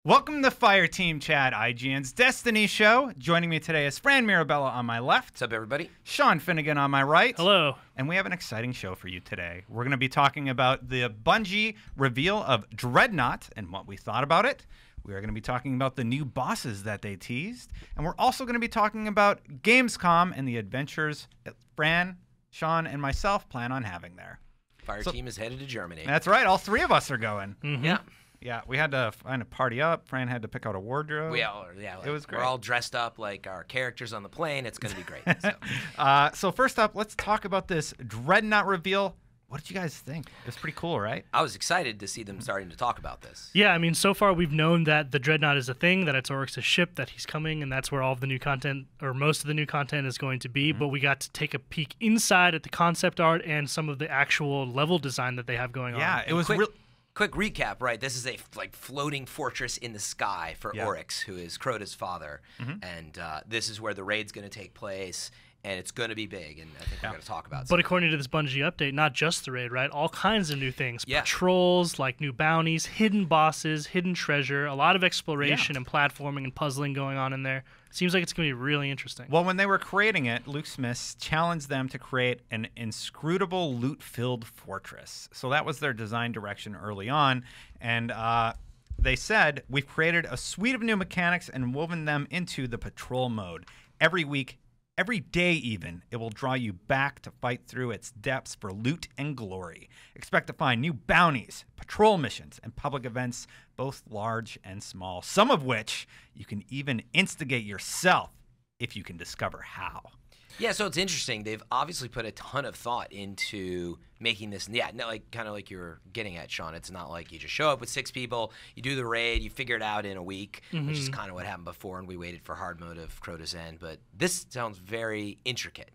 Welcome to Fireteam Chat, IGN's Destiny show. Joining me today is Fran Mirabella on my left. What's up, everybody? Sean Finnegan on my right. Hello. And we have an exciting show for you today. We're going to be talking about the Bungie reveal of Dreadnaught and what we thought about it. We are going to be talking about the new bosses that they teased. And we're also going to be talking about Gamescom and the adventures that Fran, Sean, and myself plan on having there. Fireteam is headed to Germany. That's right. All three of us are going. Mm-hmm. Yeah. Yeah, we had to find a party up. Fran had to pick out a wardrobe. Like, it was great. We're all dressed up like our characters on the plane. It's going to be great. So first up, let's talk about this Dreadnaught reveal. What did you guys think? It's pretty cool, right? I was excited to see them starting to talk about this. Yeah, I mean, so far we've known that the Dreadnaught is a thing, that it's Oryx's ship, that he's coming, and that's where all of the new content, or most of the new content, is going to be. But we got to take a peek inside at the concept art and some of the actual level design that they have going on. Yeah, it was Quick recap, right? This is a floating fortress in the sky for Oryx, who is Crota's father, and this is where the raid's going to take place, and it's going to be big, and I think we're going to talk about. But according to this Bungie update, not just the raid, right? All kinds of new things: Yeah. patrols, like new bounties, hidden bosses, hidden treasure, a lot of exploration and platforming and puzzling going on in there. Seems like it's going to be really interesting. Well, when they were creating it, Luke Smith challenged them to create an inscrutable loot-filled fortress. So that was their design direction early on. And they said, we've created a suite of new mechanics and woven them into the patrol mode. Every week, every day even, it will draw you back to fight through its depths for loot and glory. Expect to find new bounties, patrol missions, and public events, both large and small, some of which you can even instigate yourself if you can discover how. Yeah, so it's interesting. They've obviously put a ton of thought into making this. Yeah, no, kind of like you were getting at, Sean. It's not like you just show up with 6 people, you do the raid, you figure it out in a week, which is kind of what happened before, and we waited for hard mode of Crota's End. But this sounds very intricate.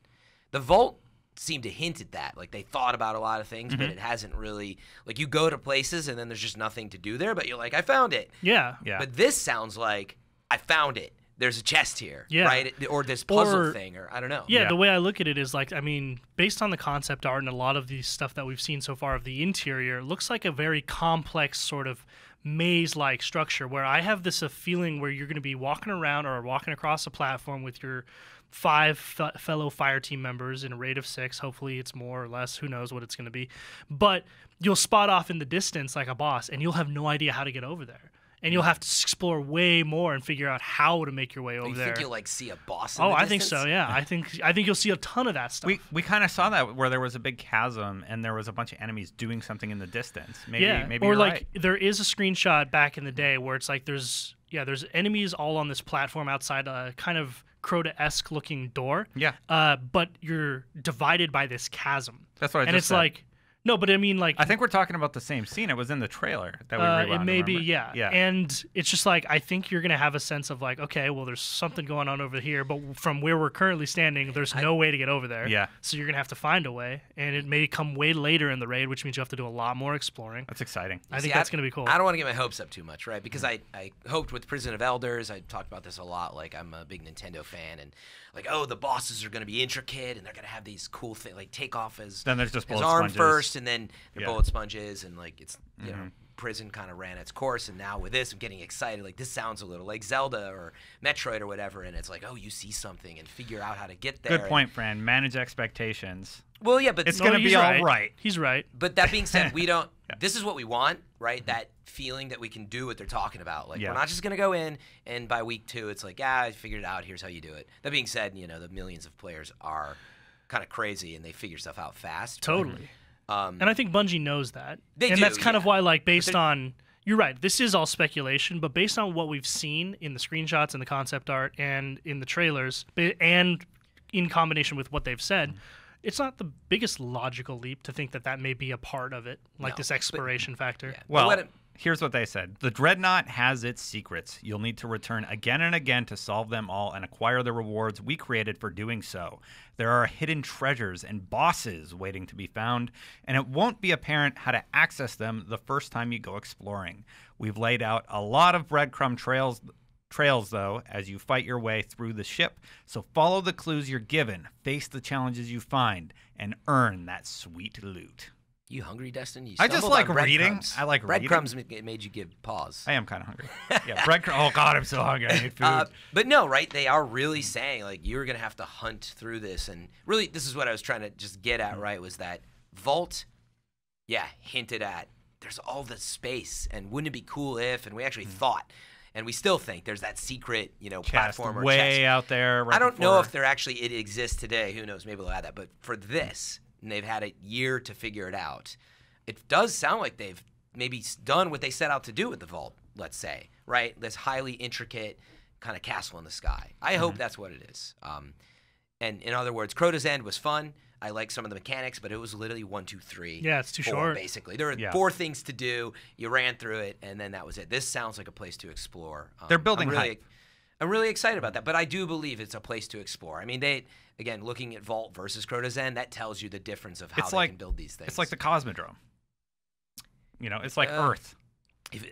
The Vault seemed to hint at that. Like, they thought about a lot of things, but it hasn't really. Like, you go to places and then there's just nothing to do there, but you're like, I found it. Yeah. But this sounds like, I found it. There's a chest here, right? Or this puzzle thing, or I don't know. Yeah, the way I look at it is like, I mean, based on the concept art and a lot of the stuff that we've seen so far of the interior, it looks like a very complex sort of maze-like structure where I have this feeling where you're going to be walking around or walking across a platform with your 5 fellow Fireteam members in a raid of 6. Hopefully it's more or less. Who knows what it's going to be. But you'll spot off in the distance like a boss, and you'll have no idea how to get over there. And you'll have to explore way more and figure out how to make your way over there. You think you'll see a boss in the I distance? think so, yeah. I think you'll see a ton of that stuff. We kind of saw that where there was a big chasm and there was a bunch of enemies doing something in the distance. Maybe or you're like right. There is a screenshot back in the day where it's like there's enemies all on this platform outside a kind of Crota-esque looking door. Yeah. But you're divided by this chasm. That's what I just And it's said. like, no, but I mean, like, I think we're talking about the same scene. It was in the trailer that we rewound. it may be, remember? yeah. And it's just like, I think you're going to have a sense of like, okay, well, there's something going on over here, but from where we're currently standing, there's no way to get over there. Yeah. So you're going to have to find a way, and it may come way later in the raid, which means you have to do a lot more exploring. That's exciting. I think that's going to be cool. I don't want to get my hopes up too much, right? Because I hoped with Prison of Elders, I talked about this a lot, like I'm a big Nintendo fan, and like, oh, the bosses are going to be intricate, and they're going to have these cool things, like take off his Then there's just bullet arm sponges. first, and then bullet sponges, and like it's, you know, Prison kind of ran its course, and now with this, I'm getting excited. Like, this sounds a little like Zelda or Metroid or whatever, and it's like, oh, you see something and figure out how to get there. Good point, Fran. Manage expectations. Well, yeah, but It's going to be all right. He's right. But that being said, we don't. This is what we want, right? That feeling that we can do what they're talking about. Like, we're not just gonna go in and by week 2, it's like, I figured it out. Here's how you do it. That being said, you know, the millions of players are kind of crazy and they figure stuff out fast. Totally. And I think Bungie knows that. They and do, that's kind of why, like, based on. You're right. This is all speculation, but based on what we've seen in the screenshots and the concept art and in the trailers, and in combination with what they've said, it's not the biggest logical leap to think that that may be a part of it, like this exploration factor. Yeah. Well, here's what they said. The Dreadnaught has its secrets. You'll need to return again and again to solve them all and acquire the rewards we created for doing so. There are hidden treasures and bosses waiting to be found, and it won't be apparent how to access them the first time you go exploring. We've laid out a lot of breadcrumb trails, though, as you fight your way through the ship, so follow the clues you're given, face the challenges you find, and earn that sweet loot. You hungry, Destin? You I just stumbled like on reading. breadcrumbs. I like reading. Breadcrumbs made you give pause. I am kind of hungry. Yeah, breadcrumbs. Oh God, I'm so hungry. I need food. But no, right? They are really saying like you're gonna have to hunt through this, and really, this is what I was trying to just get at. Right? Was that Vault? Yeah, hinted at. There's all this space, and wouldn't it be cool if? And we actually thought, and we still think there's that secret, platform or way chest. out there. Right I don't know before. if it exists today. Who knows? Maybe they'll add that. But for this, and they've had a year to figure it out. It does sound like they've maybe done what they set out to do with the Vault, let's say, right? This highly intricate kind of castle in the sky. I hope that's what it is. And in other words, Crota's End was fun. I like some of the mechanics, but it was literally 1, 2, 3. Yeah, it's too 4, short. basically. There were 4 things to do. You ran through it, and then that was it. This sounds like a place to explore. They're building hype. I'm really excited about that, but I do believe it's a place to explore. I mean, again, looking at Vault versus Crota's End, that tells you the difference of how they can build these things. It's like the Cosmodrome. It's like Earth.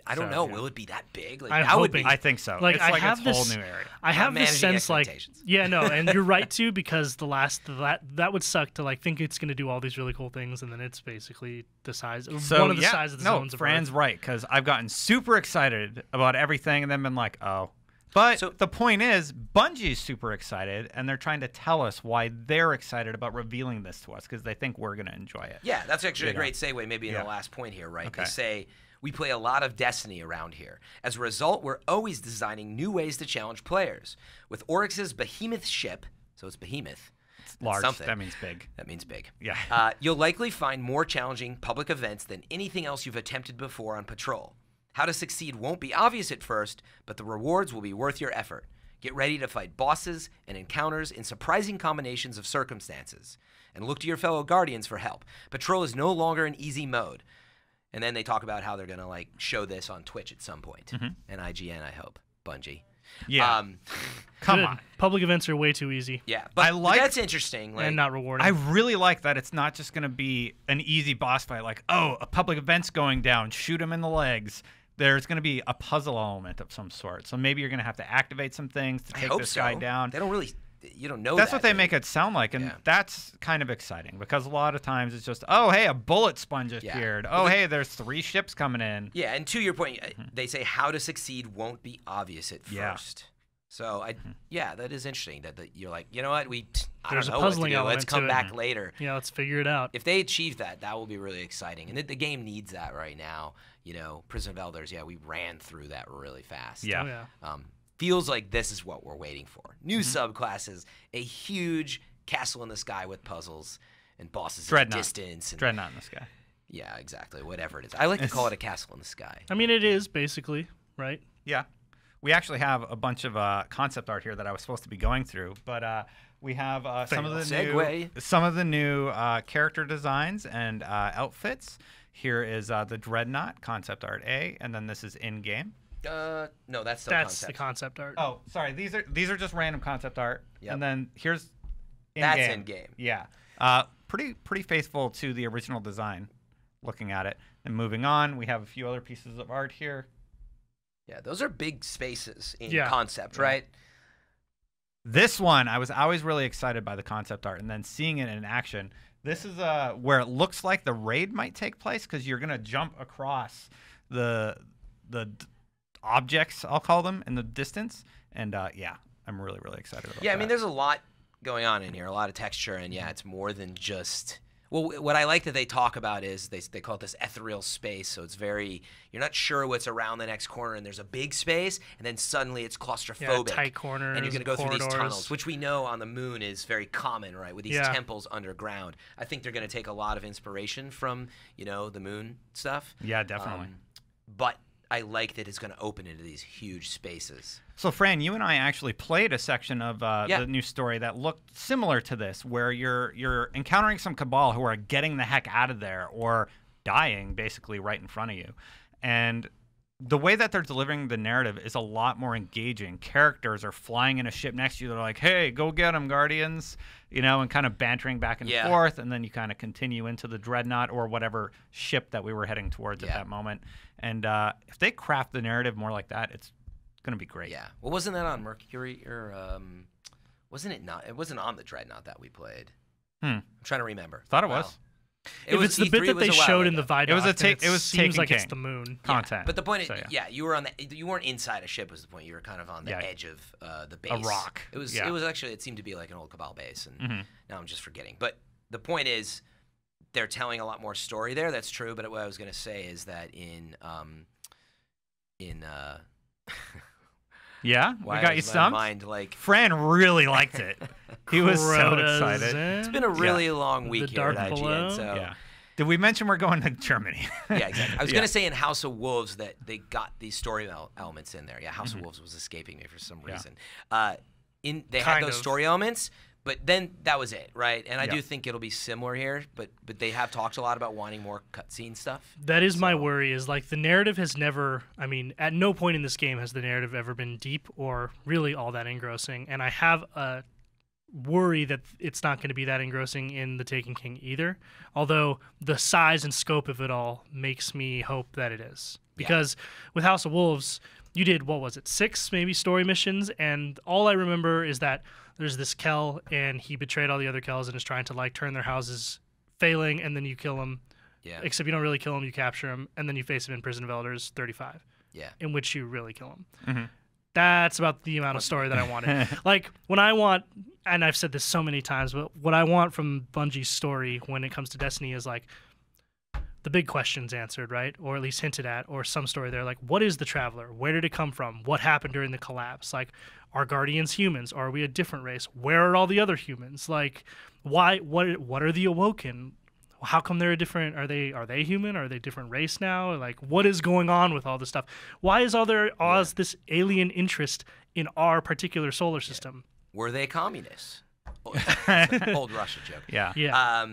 I don't know. Will it be that big? Like, I'm that would hoping. be. I think so. Like, it's I like have its this whole new area. I have this managing sense like, expectations. yeah, no, and you're right too, because that would suck to like think it's going to do all these really cool things, and then it's basically the size one of the size of the zones of Fran's Earth. right, because I've gotten super excited about everything and then been like, oh. But the point is, Bungie's super excited, and they're trying to tell us why they're excited about revealing this to us, because they think we're going to enjoy it. Yeah, that's actually a great segue maybe in the last point here, right? Okay. They say, we play a lot of Destiny around here. As a result, we're always designing new ways to challenge players. With Oryx's behemoth ship, so it's behemoth. It's large. Something. That means big. That means big. Yeah. You'll likely find more challenging public events than anything else you've attempted before on Patrol. How to succeed won't be obvious at first, but the rewards will be worth your effort. Get ready to fight bosses and encounters in surprising combinations of circumstances. And look to your fellow Guardians for help. Patrol is no longer an easy mode. And then they talk about how they're going to show this on Twitch at some point. And IGN, I hope. Bungie. Yeah. Come Good. on. Public events are way too easy. Yeah, but that's interesting. And not rewarding. I really like that it's not just going to be an easy boss fight, like, oh, a public event's going down, shoot him in the legs. There's going to be a puzzle element of some sort. So maybe you're going to have to activate some things to take this guy down. They don't really, you don't know That's that. what they make it sound like, and that's kind of exciting, because a lot of times it's just, oh, hey, a bullet sponge appeared. Oh, hey, there's 3 ships coming in. Yeah, and to your point, they say how to succeed won't be obvious at first. So, that is interesting that you're like, you know what, There's I don't a know puzzling what to do. element Let's come to it. back later. Yeah, let's figure it out. If they achieve that, that will be really exciting. And the game needs that right now. Prison of Elders, we ran through that really fast. Yeah. Oh, yeah. Feels like this is what we're waiting for. New subclasses, a huge castle in the sky with puzzles and bosses at a distance. And, Dreadnaught in the sky. Yeah, exactly. Whatever it is. I like to call it a castle in the sky. I mean, it is basically, right? Yeah. We actually have a bunch of concept art here that I was supposed to be going through, but we have some of the new character designs and outfits. Here is the Dreadnaught concept art A, and then this is in game. No, that's the concept art. Oh, sorry. These are just random concept art, and then here's that's in game. Yeah, pretty faithful to the original design. Looking at it and moving on, we have a few other pieces of art here. Yeah, those are big spaces in Yeah. concept, right? This one, I was always really excited by the concept art, and then seeing it in action. This is where it looks like the raid might take place, because you're gonna jump across the objects, I'll call them, in the distance. And I'm really excited about that. Yeah, I mean, there's a lot going on in here, a lot of texture, and it's more than just. Well, what I like that they talk about is they call it this ethereal space. So it's you're not sure what's around the next corner, and there's a big space, and then suddenly it's claustrophobic. Yeah, tight corners, and you're going to go through these corridors. tunnels, which we know on the moon is very common, right? With these temples underground. I think they're going to take a lot of inspiration from, the moon stuff. Yeah, definitely. But I like that it's going to open into these huge spaces. So, Fran, you and I actually played a section of the new story that looked similar to this, where you're encountering some Cabal who are getting the heck out of there or dying, basically, right in front of you. And the way that they're delivering the narrative is a lot more engaging. Characters are flying in a ship next to you. They're like, hey, go get them, Guardians, and kind of bantering back and forth. And then you kind of continue into the Dreadnaught or whatever ship that we were heading towards at that moment. And if they craft the narrative more like that, it's going to be great. Yeah. Well, wasn't that on Mercury or wasn't it not? It wasn't on the Dreadnought that we played. I'm trying to remember. Thought it was. If it's the bit that they showed in the Vidoc, it was seems Taken like King it's the moon content. But the point is, So, you were you weren't inside a ship. Was the point? You were kind of on the edge of the base. A rock. It was actually, it seemed to be like an old Cabal base, and now I'm just forgetting. But the point is, they're telling a lot more story there. That's true. But what I was going to say is that yeah, we got you stumped. Mind, like, Fran really liked it. He was so excited. It's been a really long week here at IGN. So. Yeah. Did we mention we're going to Germany? Yeah, exactly. I was going to say in House of Wolves that they got these story elements in there. Yeah, House of Wolves was escaping me for some reason. They had those story elements, but then that was it, right? And I do think it'll be similar here, but they have talked a lot about wanting more cutscene stuff. That is my worry, is like the narrative has never, I mean, at no point in this game has the narrative ever been deep or really all that engrossing, and I have a worry that it's not going to be that engrossing in the Taken King either, although the size and scope of it all makes me hope that it is. Because with House of Wolves, you did, what was it, 6 maybe story missions, and all I remember is that there's this Kel, and he betrayed all the other Kels and is trying to like turn their houses, failing, and then you kill him. Yeah. Except you don't really kill him, you capture him, and then you face him in Prison of Elders 35. Yeah. In which you really kill him. Mm-hmm. That's about the amount of story that I wanted. Like, when I want, and I've said this so many times, but what I want from Bungie's story when it comes to Destiny is like the big questions answered, right? Or at least hinted at, or some story there. Like, what is the Traveler? Where did it come from? What happened during the collapse? Like, are Guardians humans? Are we a different race? Where are all the other humans? Like, why? What are the Awoken? How come they're a different? Are they human? Are they a different race now? Like, what is going on with all this stuff? Why is all there this alien interest in our particular solar system? Were they communists? Old Russia joke. Yeah. Yeah.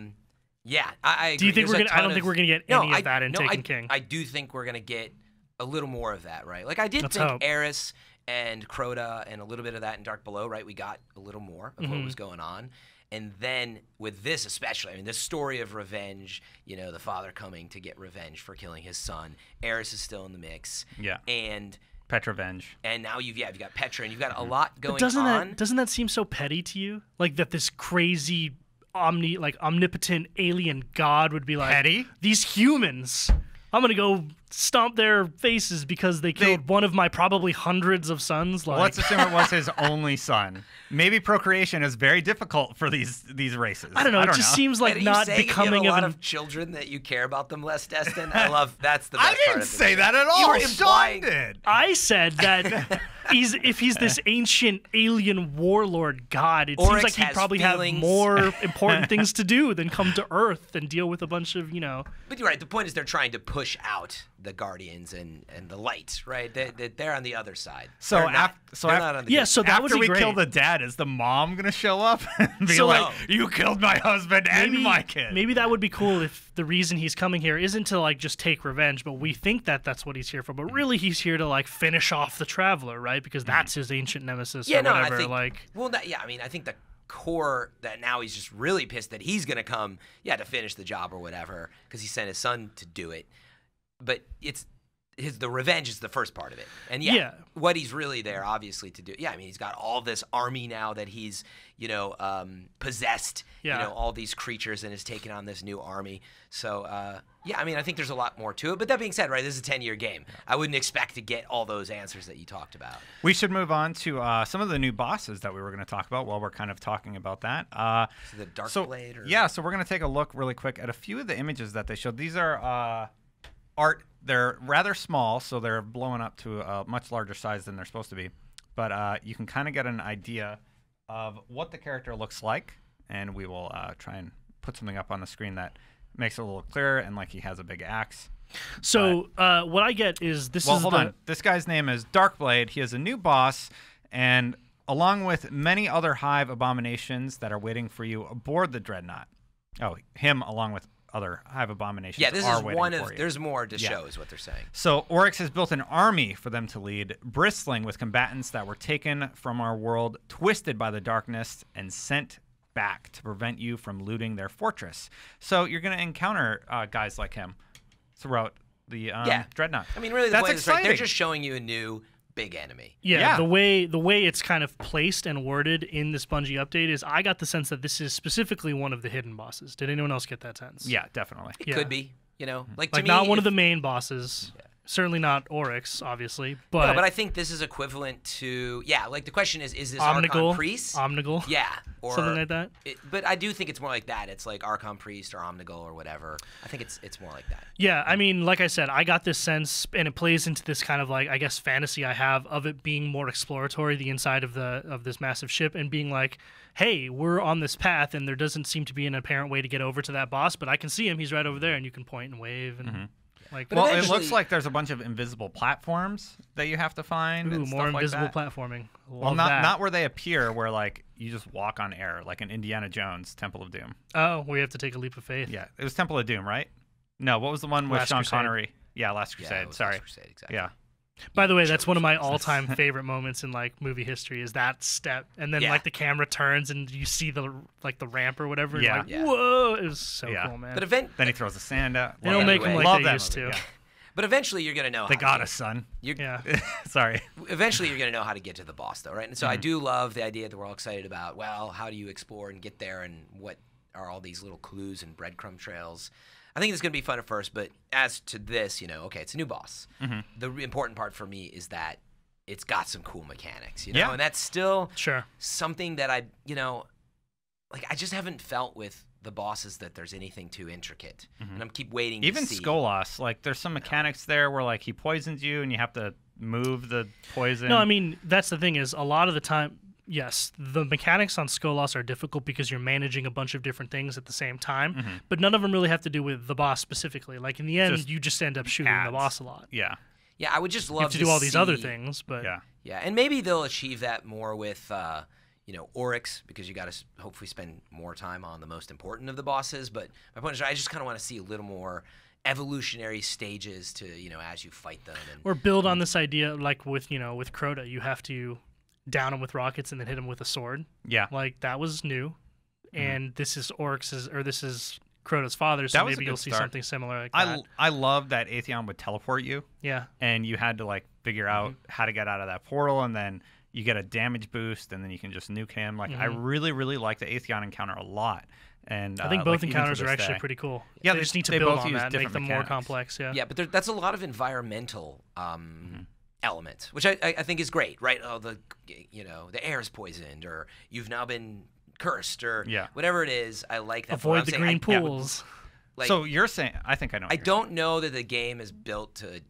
Yeah, I agree. Do you think we're gonna? I don't think we're gonna get any of that in Taken King. I do think we're gonna get a little more of that, right? Like, I did think Eris and Crota and a little bit of that in Dark Below, right? We got a little more of what was going on. And then with this especially, I mean, this story of revenge, you know, the father coming to get revenge for killing his son. Eris is still in the mix. Yeah. And Petrovenge. And now you've got Petra, and you've got a lot going Doesn't that seem so petty to you? Like, that this crazy omnipotent alien god would be like, petty? These humans, I'm gonna go stomp their faces because they killed one of my probably hundreds of sons. Like, let's assume it was his only son. Maybe procreation is very difficult for these races. I don't know. It just seems like not becoming a lot of children that you care about them less, Destin. I love that's the best I didn't say that at all. Sean did. I said that if he's this ancient alien warlord god, it seems like he'd probably have more important things to do than come to Earth and deal with a bunch of, But you're right. The point is they're trying to push out the Guardians and the light, right? They're on the other side. So after we kill the dad, is the mom gonna show up and be you killed my husband and my kid? Maybe that would be cool if the reason he's coming here isn't to like just take revenge, but we think that that's what he's here for. But really, he's here to like finish off the Traveler, right? Because that's his ancient nemesis. Yeah, or whatever. I think. I mean, I think the core that now he's just really pissed that he's gonna come, to finish the job or whatever, because he sent his son to do it. But the revenge is the first part of it. And what he's really there, obviously, to do. Yeah, I mean, he's got all this army now that he's, possessed, all these creatures and has taken on this new army. So, I mean, I think there's a lot more to it. But that being said, right, this is a 10-year game. I wouldn't expect to get all those answers that you talked about. We should move on to some of the new bosses that we were going to talk about while we're kind of talking about that. So the Darkblade? So we're going to take a look really quick at a few of the images that they showed. These are art. They're rather small, so they're blowing up to a much larger size than they're supposed to be. But you can kind of get an idea of what the character looks like, and we will try and put something up on the screen that makes it a little clearer, and like he has a big axe. So what I get is this is hold on. This guy's name is Darkblade. He is a new boss, and along with many other Hive abominations that are waiting for you aboard the Dreadnaught. Oh, him along with other Hive abominations. Yeah, this is one of. There's more to show, is what they're saying. So Oryx has built an army for them to lead, bristling with combatants that were taken from our world, twisted by the darkness, and sent back to prevent you from looting their fortress. So you're going to encounter guys like him throughout the Dreadnaught. I mean, really, the point is, right, they're just showing you a new big enemy. Yeah, the way it's kind of placed and worded in this Bungie update is I got the sense that this is specifically one of the hidden bosses. Did anyone else get that sense? Yeah, definitely. It could be, like to like me, not one of the main bosses. Yeah. Certainly not Oryx, obviously, but no, but I think this is equivalent to like the question is this Omnigul, Archon Priest? Omnigul, yeah, or something like that. But I do think it's more like that. It's like Archon Priest or Omnigul or whatever. I think it's more like that. Yeah, I mean, like I said, I got this sense, and it plays into this kind of like I guess fantasy I have of it being more exploratory, the inside of this massive ship, and being like, hey, we're on this path, and there doesn't seem to be an apparent way to get over to that boss, but I can see him; he's right over there, and you can point and wave and. Like, well, it looks like there's a bunch of invisible platforms that you have to find. Ooh, and more stuff invisible like that. platforming. Well, not where they appear, where like you just walk on air, like in Indiana Jones Temple of Doom. Oh, where you have to take a leap of faith. Yeah, it was Temple of Doom, right? No, what was the one with Last Sean Crusade. Connery? Yeah, Last Crusade. Sorry. Last Crusade, exactly. Yeah. By the way, that's one of my all-time favorite moments in like movie history is that step, and then like the camera turns and you see the ramp or whatever. Yeah. Like, whoa! It was so cool, man. But then he throws the sand out. They don't make them like Love they that used movie, to. yeah. But eventually you're going to know They how got to us, son. Yeah. Sorry. Eventually you're going to know how to get to the boss, though, right? And so I do love the idea that we're all excited about, well, how do you explore and get there, and what are all these little clues and breadcrumb trails? I think it's going to be fun at first, but as to this, okay, it's a new boss. The important part for me is that it's got some cool mechanics, Yeah. And that's still Sure. something that I just haven't felt with the bosses that there's anything too intricate, and I'm keep waiting. Even to see. Skolas, like there's some mechanics there where like he poisons you and you have to move the poison. No, I mean that's the thing is a lot of the time. Yes, the mechanics on Skolas are difficult because you're managing a bunch of different things at the same time, but none of them really have to do with the boss specifically. Like in the end, you just end up shooting the boss a lot. Yeah. Yeah, I would just love You have to do all these other things, but Yeah, and maybe they'll achieve that more with Oryx, because you got to hopefully spend more time on the most important of the bosses. But my point is, I just kind of want to see a little more evolutionary stages to as you fight them, or build on this idea like with with Crota, you have to down him with rockets and then hit him with a sword. Yeah, like that was new, and this is this is Crota's father, so maybe you'll see something similar like that. I love that Atheon would teleport you. Yeah, and you had to like figure out how to get out of that portal, and then you get a damage boost, and then you can just nuke him. Like I really, really like the Atheon encounter a lot. And I think both encounters are actually pretty cool. Yeah, they just need to build on that, make them more complex. Yeah, but that's a lot of environmental element, which I think is great, right? Oh, the air is poisoned, or you've now been cursed, or whatever it is. I like that. Avoid the green pools. Like, so you're saying, I think I know. I don't know that the game is built to,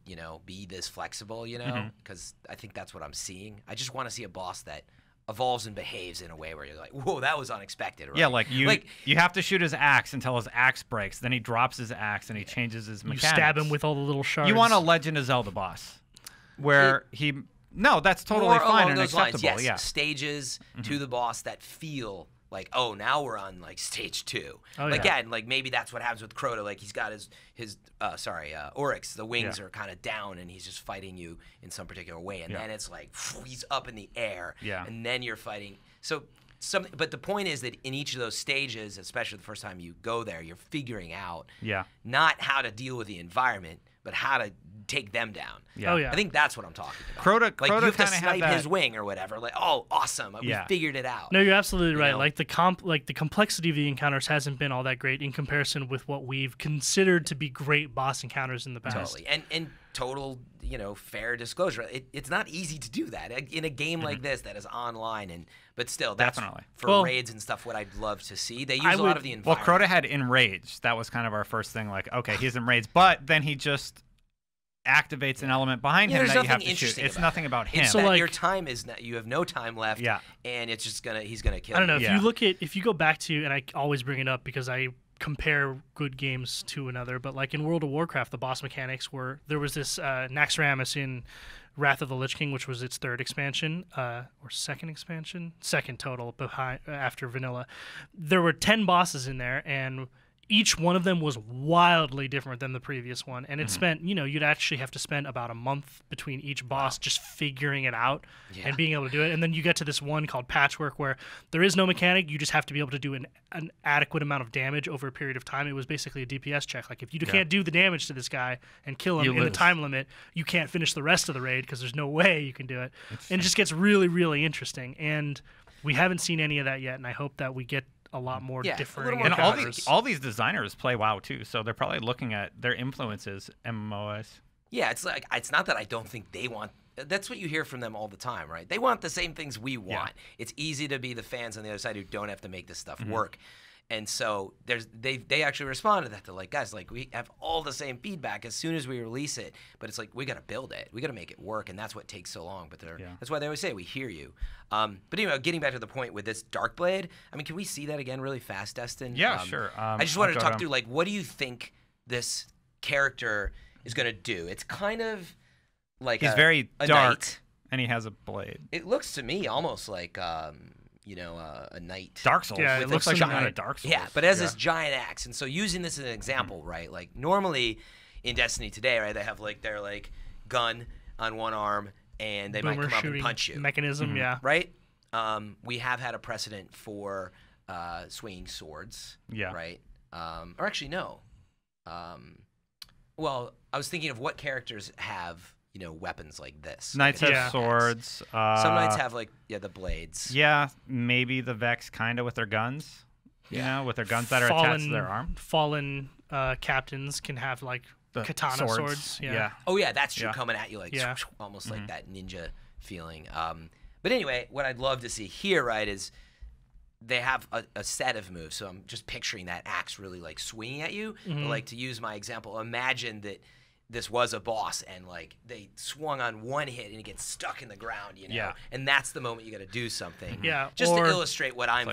be this flexible, because I think that's what I'm seeing. I just want to see a boss that evolves and behaves in a way where you're like, whoa, that was unexpected. Right? Yeah, like you have to shoot his axe until his axe breaks. Then he drops his axe and he changes his mechanics. You stab him with all the little shards. You want a Legend of Zelda boss where that's totally fine and acceptable. Yes, yeah, stages to the boss that feel like, oh, now we're on like stage 2. Oh, like like maybe that's what happens with Crota. Like he's got his Oryx. The wings are kind of down, and he's just fighting you in some particular way. And then it's like he's up in the air. Yeah. And then you're fighting. So but the point is that in each of those stages, especially the first time you go there, you're figuring out not how to deal with the environment, but how to take them down. Yeah. Oh, yeah. I think that's what I'm talking about. Crota you have to kinda snipe had his wing or whatever. Like, oh, awesome, we figured it out. No, you're absolutely right. know? Like the complexity of the encounters hasn't been all that great in comparison with what we've considered to be great boss encounters in the past. Totally. And total, fair disclosure. It's not easy to do that in a game like this that is online, but still, that's Definitely. for raids and stuff. What I'd love to see. They use a lot of the environment. Well, Crota had Enrage. That was kind of our first thing. Like, okay, he's Enraged, but then he just activates an element behind him that you have to shoot. It's nothing about him. It's so that your time is not. You have no time left. Yeah. And it's just he's gonna kill. I don't know. you. If you go back to, and I always bring it up because I compare good games to another, but like in World of Warcraft, the boss mechanics there was this Naxxramas in Wrath of the Lich King, which was its third expansion, or second total after vanilla. There were 10 bosses in there, and each one of them was wildly different than the previous one, and it spent, you'd actually have to spend about a month between each boss just figuring it out and being able to do it. And then you get to this one called Patchwork where there is no mechanic, you just have to be able to do an adequate amount of damage over a period of time. It was basically a DPS check. Like, if you can't do the damage to this guy and kill him in the time limit, you can't finish the rest of the raid because there's no way you can do it. And it just gets really, really interesting. And we haven't seen any of that yet, and I hope that we get a lot more different. And all these designers play WoW too, so they're probably looking at their influences MMOs. Yeah, it's like, it's not that I don't think they want. That's what you hear from them all the time, right? They want the same things we want. It's easy to be the fans on the other side who don't have to make this stuff work. And so they actually responded to that. They're like, guys, like, we have all the same feedback as soon as we release it, but it's like, we got to build it. We got to make it work, and that's what takes so long. But that's why they always say, we hear you. But getting back to the point with this Darkblade, I mean, can we see that again really fast, Destin? Yeah, sure. I just wanted to talk through, like, what do you think this character is going to do? It's kind of like he's very dark, knight. And he has a blade. It looks to me almost like a knight. Dark Souls. Yeah, it looks like a Dark Souls. Yeah, but as this giant axe. And so using this as an example, right? Like, normally in Destiny today, right, they have like their like gun on one arm and they might come up and punch you. Mechanism, Right? We have had a precedent for swinging swords. Yeah. Right? Or actually, no. Well, I was thinking of what characters have weapons like this. Knights have swords. Some knights have like the blades. Yeah, maybe the Vex kind of with their guns. With their guns that are attached to their arm. Fallen captains can have like the katana swords. Yeah. Oh yeah, that's true. Coming at you like almost like that ninja feeling. But anyway, what I'd love to see here, right, is they have a set of moves. So I'm just picturing that axe really like swinging at you. But like, to use my example, imagine that this was a boss and like they swung on one hit and it gets stuck in the ground, and that's the moment you got to do something. Just to illustrate what I'm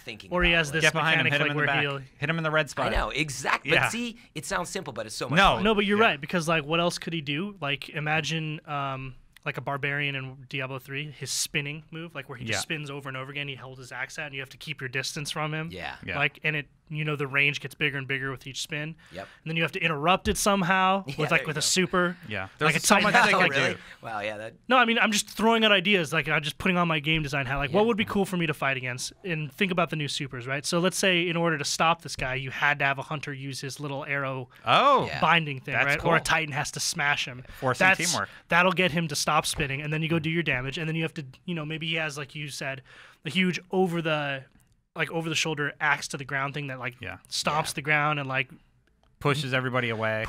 thinking. Or he has this mechanic like where he'll hit him in the red spot. I know, exactly. But see, it sounds simple, but it's so much fun. No, but you're right, because like, what else could he do? Like, imagine like a barbarian in Diablo 3, his spinning move, like where he just spins over and over again. He held his axe out, and you have to keep your distance from him. Like, and it, the range gets bigger and bigger with each spin. And then you have to interrupt it somehow with a super. There's so much they can do. Wow, that. No, I mean, I'm just throwing out ideas. Like, I'm just putting on my game design hat. Like, what would be cool for me to fight against? And think about the new supers, right? So let's say in order to stop this guy, you had to have a hunter use his little arrow binding thing, right? Cool. Or a titan has to smash him. Forcing teamwork. That'll get him to stop spinning, and then you go do your damage, and then you have to, maybe he has, like you said, the huge over the shoulder axe to the ground thing that like stomps the ground and like pushes everybody away.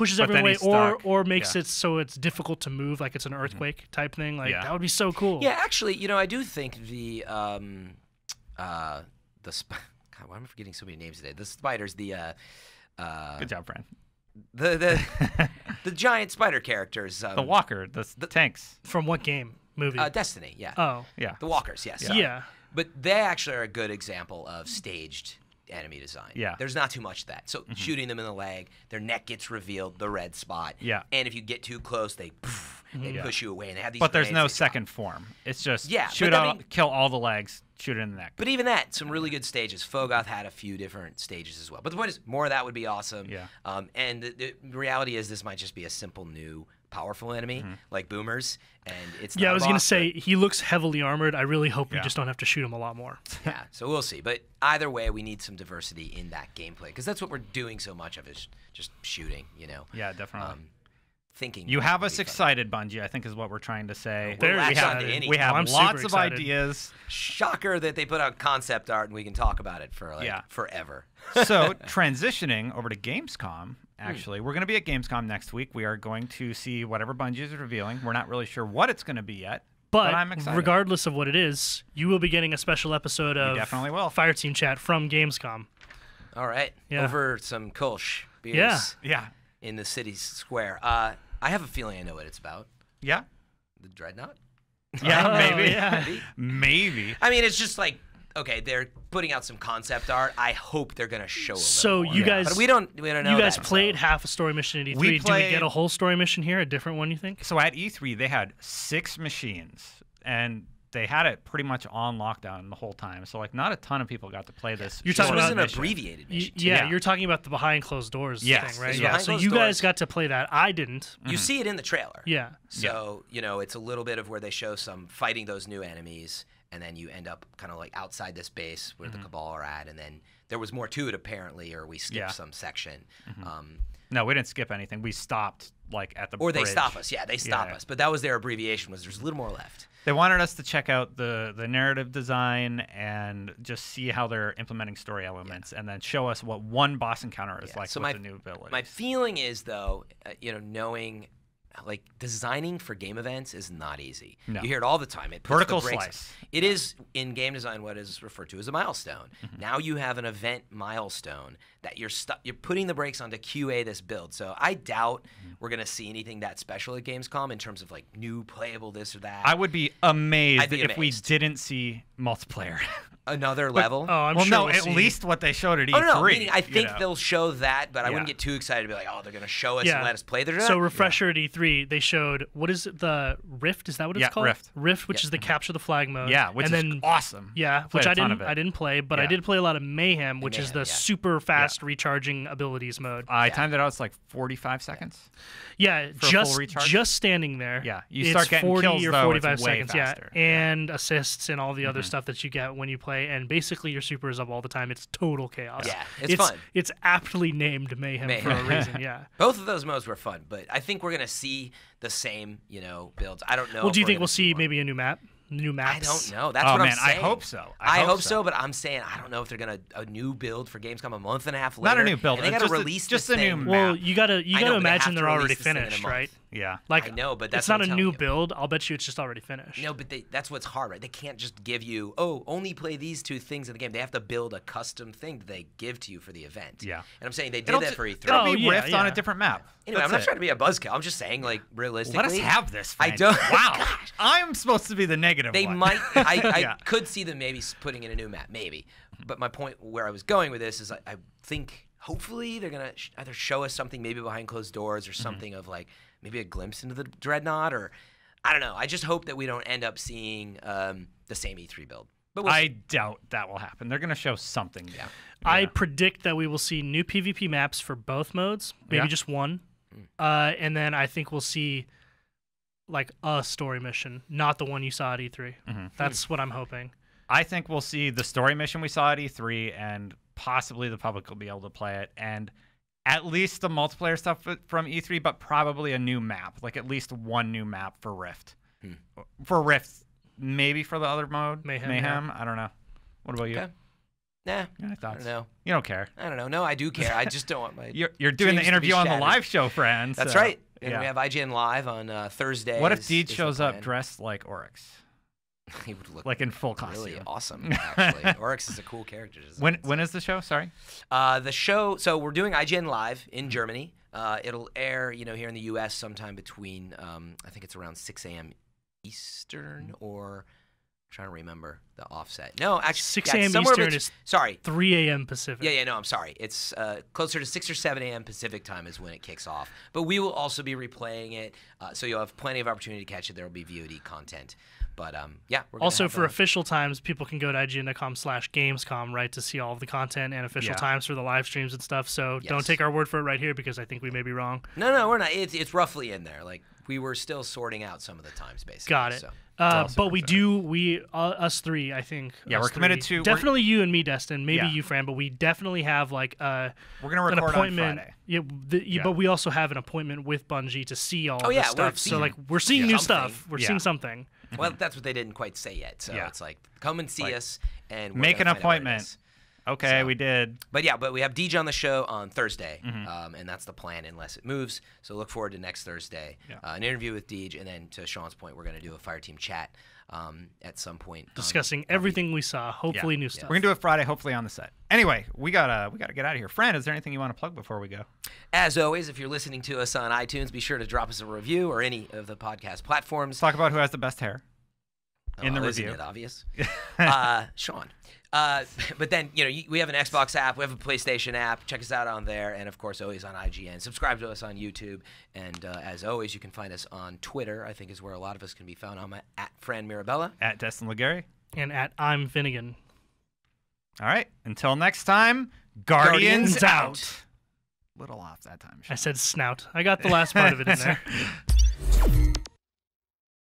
Or makes it so it's difficult to move, like it's an earthquake type thing. Like that would be so cool. Yeah, actually, I do think the God, why am I forgetting so many names today? The spiders, good job, Fran. The giant spider characters. The walker, the tanks. From what game? Movie? Destiny, yeah. Oh. Yeah. The walkers, yes. Yeah. But they actually are a good example of staged enemy design. Yeah. There's not too much of that. So shooting them in the leg, their neck gets revealed, the red spot. Yeah. And if you get too close, they push you away. And they have these. But there's no second form. It's just kill all the legs, shoot it in the neck. But even that, some really good stages. Fogoth had a few different stages as well. But the point is, more of that would be awesome. Yeah. And the reality is, this might just be a simple new powerful enemy like boomers, and it's not I was gonna boss, say he looks heavily armored. I really hope we just don't have to shoot him a lot more. So we'll see. But either way, we need some diversity in that gameplay, because that's what we're doing so much of, is just shooting. Yeah, definitely. Thinking you have us excited, Bungie, I think is what we're trying to say. We have lots of ideas. Shocker that they put out concept art and we can talk about it for forever. So transitioning over to Gamescom, actually, we're going to be at Gamescom next week. We are going to see whatever Bungie is revealing. We're not really sure what it's going to be yet, but I'm excited. Regardless of what it is, you will be getting a special episode of definitely will. Fireteam Chat from Gamescom. All right. Over some Kolsch beers. Yeah. In the city square. I have a feeling I know what it's about. Yeah. The Dreadnaught? Yeah, maybe. I mean, it's just like, okay, they're putting out some concept art. I hope they're gonna show a little more. You guys, but we don't know. You guys played half a story mission at E3. Do we get a whole story mission here? A different one, you think? So at E3 they had 6 machines, and they had it pretty much on lockdown the whole time. So like not a ton of people got to play this. You're talking This was about an abbreviated mission. Yeah, you're talking about the behind closed doors Yes, thing, right? this is Yeah. behind So closed you guys doors. got to play that. I didn't. You see it in the trailer. Yeah. So, you know, it's a little bit of where they show some fighting those new enemies, and then you end up kind of like outside this base where the Cabal are at, and then there was more to it apparently, or we skipped some section. No, we didn't skip anything. We stopped like at the Or they bridge. stop us. Yeah, they stop us. But that was their abbreviation, was there's a little more left. They wanted us to check out the narrative design and just see how they're implementing story elements, and then show us what one boss encounter is like So with the new abilities. My feeling is, though, you know, knowing like designing for game events is not easy. No. You hear it all the time. It puts Vertical the brakes- slice. It is in game design what is referred to as a milestone. Now you have an event milestone that you're putting the brakes on to QA this build. So I doubt we're gonna see anything that special at Gamescom in terms of like new playable this or that. I would be amazed I'd be if we amazed. didn't see multiplayer. Another level. Oh, I'm well, sure no, we'll at see. least what they showed at E3. Oh no! Meaning I you think know. they'll show that, but I wouldn't Yeah. get too excited to be like, oh, they're gonna show us Yeah. and let us play. They're not. So refresher at E3, they showed what is it, the Rift? Is that what it's Yeah, called? Rift. Rift, which is the capture the flag mode. Yeah, which and is then, awesome. Yeah, Played which a I ton of didn't. it. I didn't play, but I Yeah. did play a lot of Mayhem, which is Mayhem, the yeah. super fast recharging abilities mode. I timed it out. It's like 45 seconds. Yeah, for a full recharge? just standing there. Yeah, you it's start getting 40 kills, or though, it's 45 way seconds. faster. Yeah, and assists and all the other stuff that you get when you play, and basically your super is up all the time. It's total chaos. Yeah, it's fun. It's aptly named Mayhem for a reason. Yeah. Both of those modes were fun, but I think we're gonna see the same, you know, builds. I don't know. Well, if do you we're think gonna we'll see more. maybe a new map? New maps? I don't know. That's Oh, what man, I'm saying. I hope so. I hope hope so. so, but I'm saying I don't know if they're gonna a new build for Gamescom a month and a half Not later. a new build, And they it's gotta just a- release just this a new thing. map. Well, you gotta I know, but they imagine have to they're already release this thing in a finished, month. right? Yeah. Like I know, but that's it's not what a I'm new telling you. build. I'll bet you it's just already finished. No, but that's what's hard, right? They can't just give you, only play these two things in the game. They have to build a custom thing that they give to you for the event. Yeah. And I'm saying they did It'll that ju- for E3. It'll Oh, be yeah, Rift on a yeah. different map. Anyway, I'm not trying to be a buzzkill. I'm just saying, like, realistically. Let us have this. I Frank. don't- Wow. I'm supposed to be the negative They one. might. I Yeah. could see them maybe putting in a new map, maybe. But my point where I was going with this is I think hopefully they're going to either show us something maybe behind closed doors or something of like maybe a glimpse into the Dreadnaught, or I don't know. I just hope that we don't end up seeing the same E3 build. But we'll I see. doubt that will happen. They're going to show something. Yeah. I predict that we will see new PvP maps for both modes, maybe Yeah. just one, and then I think we'll see like a story mission, not the one you saw at E3. That's what I'm hoping. I think we'll see the story mission we saw at E3, and possibly the public will be able to play it, and at least the multiplayer stuff from E3, but probably a new map, like at least one new map for Rift. For Rift, maybe for the other mode, Mayhem, I don't know. What about you? Okay. Nah, Any I thoughts? don't know. You don't care. I don't know. No, I do care. I just don't want my. You're doing the dreams to be interview on the shattered. live show, friends. That's so, right. And yeah. we have IGN Live on Thursday. What if is Deej the shows up plan. dressed like Oryx, He would look like in full costume? really awesome, actually. Oryx is a cool character design. When is the show? Sorry. The show, so we're doing IGN Live in Germany. It'll air, here in the U.S. sometime between, I think it's around 6 a.m. Eastern, or I'm trying to remember the offset. No, actually, 6 yeah, it's a.m. somewhere Eastern bet- is sorry. 3 a.m. Pacific. Yeah, no, I'm sorry. It's closer to 6 or 7 a.m. Pacific time is when it kicks off. But we will also be replaying it, so you'll have plenty of opportunity to catch it. There will be VOD content. But, yeah. We're gonna Also, have for official times, people can go to IGN.com/Gamescom, right, to see all of the content and official Yeah. times for the live streams and stuff. So don't Yes. take our word for it right here, because I think we may be wrong. No, we're not. It's roughly in there. Like, we were still sorting out some of the times, basically. Got it. So. But us three, I think. Yeah, us we're committed three. to- definitely you and me, Destin. Maybe Yeah. you, Fran, but we definitely have like We're gonna an record appointment. on Friday. Yeah, but we also have an appointment with Bungie to see all Oh, this yeah, stuff. we're So seeing like we're seeing new something. stuff. We're Yeah. seeing something. Well, that's what they didn't quite say yet. So Yeah. it's like, come and see us, and we're Make gonna an find out what it appointment. is. Okay, So- we did. But we have Deej on the show on Thursday, and that's the plan unless it moves. So look forward to next Thursday, Yeah. An interview with Deej, and then to Sean's point, we're going to do a Fireteam chat at some point, Discussing everything we saw. Hopefully new stuff. We're gonna do it Friday, hopefully on the set. Anyway, we gotta get out of here. Fran, is there anything you want to plug before we go? As always, if you're listening to us on iTunes, be sure to drop us a review or any of the podcast platforms. Let's talk about who has the best hair in the Isn't review. it obvious? Sean. But then, we have an Xbox app, we have a PlayStation app. Check us out on there, and of course, always on IGN. Subscribe to us on YouTube, and as always, you can find us on Twitter. I think is where a lot of us can be found. I'm at Fran Mirabella, at Destin Legarie, and at I'm Finnegan. All right, until next time, Guardians out. Little off that time. I said snout. I got the last part of it in there.